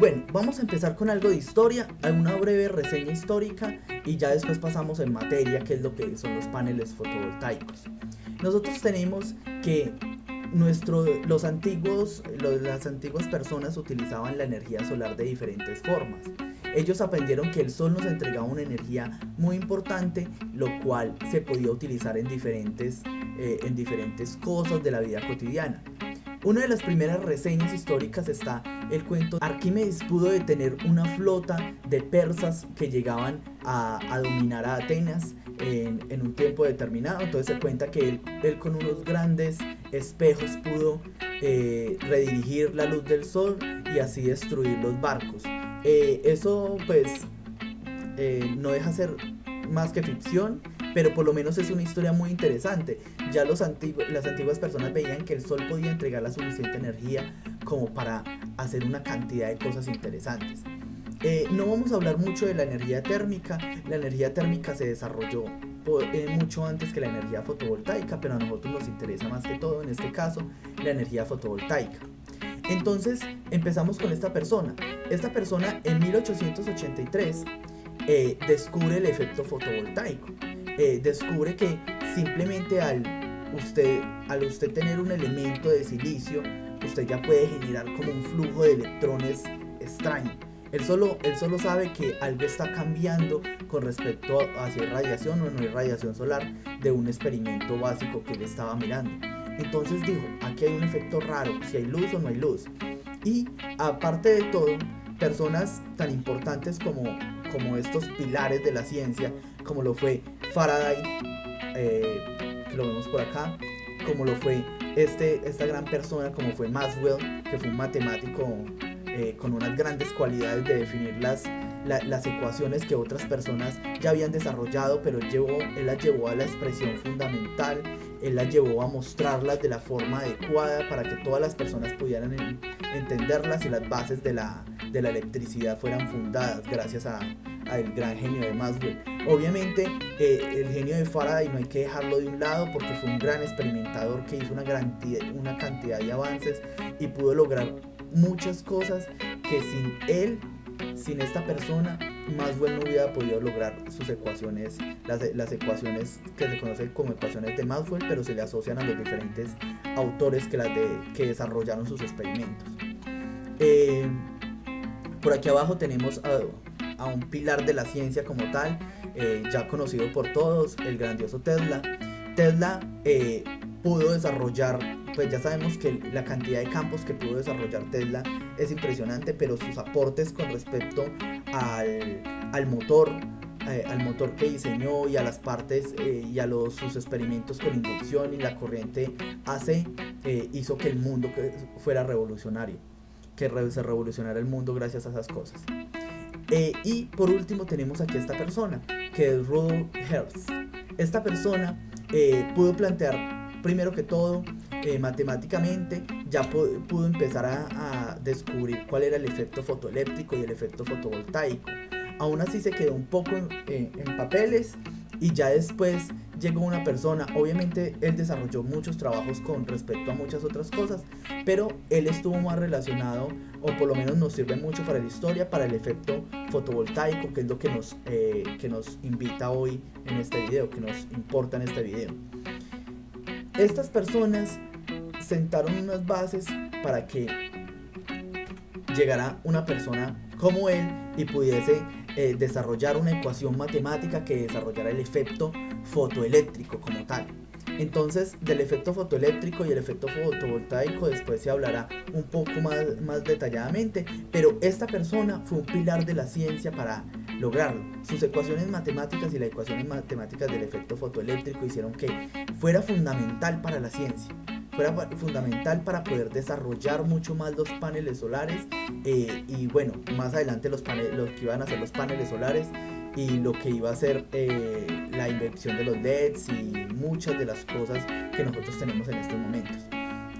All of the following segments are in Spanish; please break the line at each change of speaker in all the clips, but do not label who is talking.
Bueno, vamos a empezar con algo de historia, una breve reseña histórica y ya después pasamos en materia, que es lo que son los paneles fotovoltaicos. Nosotros tenemos que las antiguas personas utilizaban la energía solar de diferentes formas. Ellos aprendieron que el sol nos entregaba una energía muy importante, lo cual se podía utilizar en diferentes cosas de la vida cotidiana. Una de las primeras reseñas históricas está el cuento: Arquímedes pudo detener una flota de persas que llegaban a dominar a Atenas en un tiempo determinado. Entonces se cuenta que él con unos grandes espejos pudo redirigir la luz del sol y así destruir los barcos. Eso pues no deja ser más que ficción, pero por lo menos es una historia muy interesante. Ya las antiguas personas veían que el sol podía entregar la suficiente energía como para hacer una cantidad de cosas interesantes. No vamos a hablar mucho de la energía térmica. La energía térmica se desarrolló mucho antes que la energía fotovoltaica, pero a nosotros nos interesa más que todo, en este caso, la energía fotovoltaica. Entonces empezamos con esta persona. Esta persona en 1883 descubre el efecto fotovoltaico. Descubre que simplemente al usted tener un elemento de silicio, usted ya puede generar como un flujo de electrones extraño. Él solo sabe que algo está cambiando con respecto a si hay radiación o no hay radiación solar de un experimento básico que él estaba mirando. Entonces dijo, aquí hay un efecto raro, si hay luz o no hay luz. Y aparte de todo, personas tan importantes como estos pilares de la ciencia, como lo fue Faraday, que lo vemos por acá, como lo fue esta gran persona como fue Maxwell, que fue un matemático con unas grandes cualidades de definir las ecuaciones que otras personas ya habían desarrollado, pero él las llevó a la expresión fundamental. Él las llevó a mostrarlas de la forma adecuada para que todas las personas pudieran entenderlas y las bases de la electricidad fueran fundadas gracias al gran genio de Maxwell. Obviamente el genio de Faraday no hay que dejarlo de un lado, porque fue un gran experimentador que hizo una cantidad de avances y pudo lograr muchas cosas que sin esta persona, Maxwell no hubiera podido lograr sus ecuaciones, las ecuaciones que se conocen como ecuaciones de Maxwell, pero se le asocian a los diferentes autores que desarrollaron sus experimentos. Por aquí abajo tenemos a un pilar de la ciencia como tal, ya conocido por todos, el grandioso Tesla. Tesla pudo desarrollar, pues ya sabemos que la cantidad de campos que pudo desarrollar Tesla es impresionante, pero sus aportes con respecto al motor que diseñó y a las partes y a sus experimentos con inducción y la corriente AC, hizo que el mundo fuera revolucionario, que se revolucionara el mundo gracias a esas cosas. Y por último tenemos aquí esta persona, que es Rudolf Hertz. Esta persona pudo plantear, primero que todo, matemáticamente, ya pudo empezar a descubrir cuál era el efecto fotoeléctrico y el efecto fotovoltaico. Aún así se quedó un poco en papeles, y ya después llegó una persona. Obviamente él desarrolló muchos trabajos con respecto a muchas otras cosas, pero él estuvo más relacionado, o por lo menos nos sirve mucho para la historia, para el efecto fotovoltaico, que es lo que nos invita hoy en este video, que nos importa en este video. Estas personas sentaron unas bases para que llegara una persona como él y pudiese desarrollar una ecuación matemática que desarrollara el efecto fotoeléctrico como tal. Entonces, del efecto fotoeléctrico y el efecto fotovoltaico después se hablará un poco más detalladamente, pero esta persona fue un pilar de la ciencia para lograrlo. Sus ecuaciones matemáticas y las ecuaciones matemáticas del efecto fotoeléctrico hicieron que fuera fundamental para la ciencia, fuera fundamental para poder desarrollar mucho más los paneles solares, y bueno, más adelante los que iban a ser los paneles solares y lo que iba a ser la invención de los LEDs y muchas de las cosas que nosotros tenemos en estos momentos.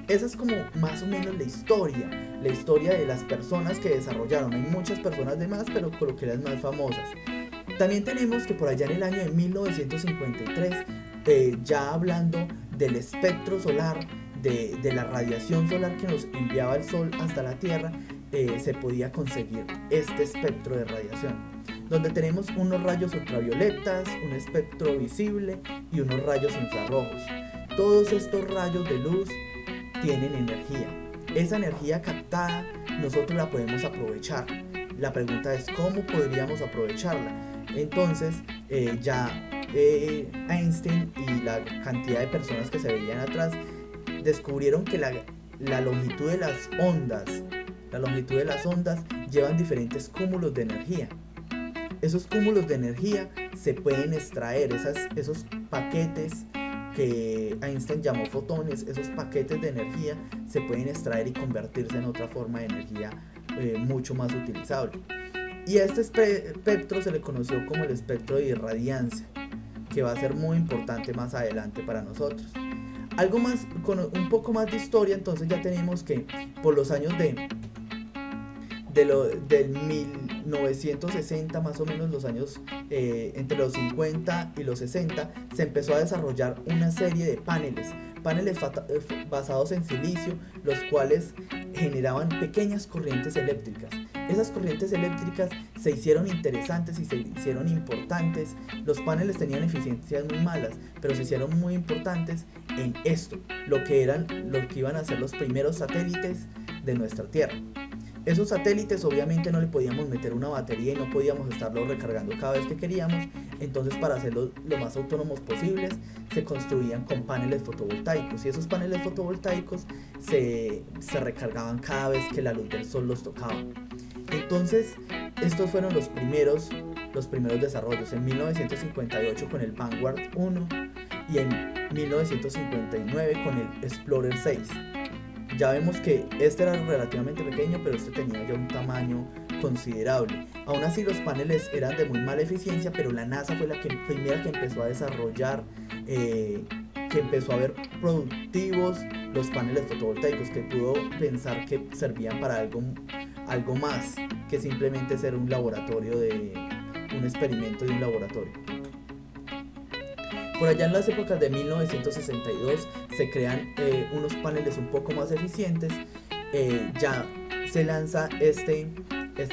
Esa es como más o menos la historia de las personas que desarrollaron. Hay muchas personas de más, pero coloqué las más famosas. También tenemos que por allá en el año de 1953, ya hablando del espectro solar, de la radiación solar que nos enviaba el sol hasta la Tierra, se podía conseguir este espectro de radiación, donde tenemos unos rayos ultravioletas, un espectro visible y unos rayos infrarrojos. Todos estos rayos de luz tienen energía. Esa energía captada nosotros la podemos aprovechar. La pregunta es ¿cómo podríamos aprovecharla? Entonces Einstein y la cantidad de personas que se veían atrás descubrieron que la longitud de las ondas llevan diferentes cúmulos de energía. Esos cúmulos de energía se pueden extraer, esos paquetes que Einstein llamó fotones, esos paquetes de energía se pueden extraer y convertirse en otra forma de energía mucho más utilizable. Y a este espectro se le conoció como el espectro de irradiancia, que va a ser muy importante más adelante para nosotros. Algo más, con un poco más de historia, entonces ya tenemos que por los años del 1960, más o menos los años entre los 50 y los 60, se empezó a desarrollar una serie de paneles basados en silicio, los cuales generaban pequeñas corrientes eléctricas. Esas corrientes eléctricas se hicieron interesantes y se hicieron importantes. Los paneles tenían eficiencias muy malas, pero se hicieron muy importantes en esto, lo que iban a ser los primeros satélites de nuestra Tierra. Esos satélites obviamente no le podíamos meter una batería y no podíamos estarlo recargando cada vez que queríamos, entonces para hacerlos lo más autónomos posibles se construían con paneles fotovoltaicos, y esos paneles fotovoltaicos se recargaban cada vez que la luz del sol los tocaba. Entonces estos fueron los primeros desarrollos, en 1958 con el Vanguard 1 y en 1959 con el Explorer 6. Ya vemos que este era relativamente pequeño, pero este tenía ya un tamaño considerable. Aún así los paneles eran de muy mala eficiencia, pero la NASA fue la primera que empezó a desarrollar, que empezó a ver productivos los paneles fotovoltaicos, que pudo pensar que servían para algo más que simplemente ser un experimento de un laboratorio. Por allá en las épocas de 1962 se crean unos paneles un poco más eficientes. Ya se lanza este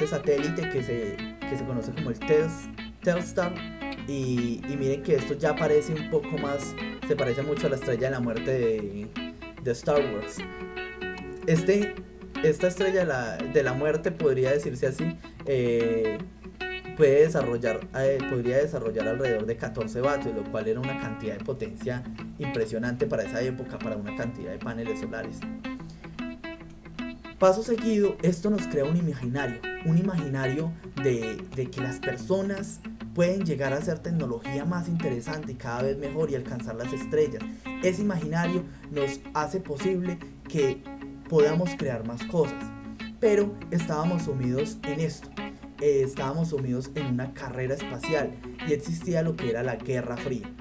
satélite que se conoce como el Telstar, y miren que esto ya parece un poco más, se parece mucho a la Estrella de la Muerte de Star Wars. Esta Estrella de la Muerte, podría decirse así, podría desarrollar alrededor de 14 vatios, lo cual era una cantidad de potencia impresionante para esa época, para una cantidad de paneles solares. Paso seguido, esto nos crea un imaginario de que las personas pueden llegar a hacer tecnología más interesante y cada vez mejor y alcanzar las estrellas. Ese imaginario nos hace posible que podamos crear más cosas, pero estábamos sumidos en esto. Estábamos sumidos en una carrera espacial y existía lo que era la Guerra Fría.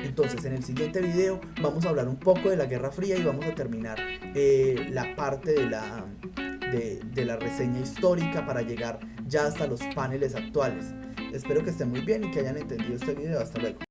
Entonces en el siguiente video vamos a hablar un poco de la Guerra Fría y vamos a terminar la parte de la reseña histórica para llegar ya hasta los paneles actuales. Espero que estén muy bien y que hayan entendido este video. Hasta luego.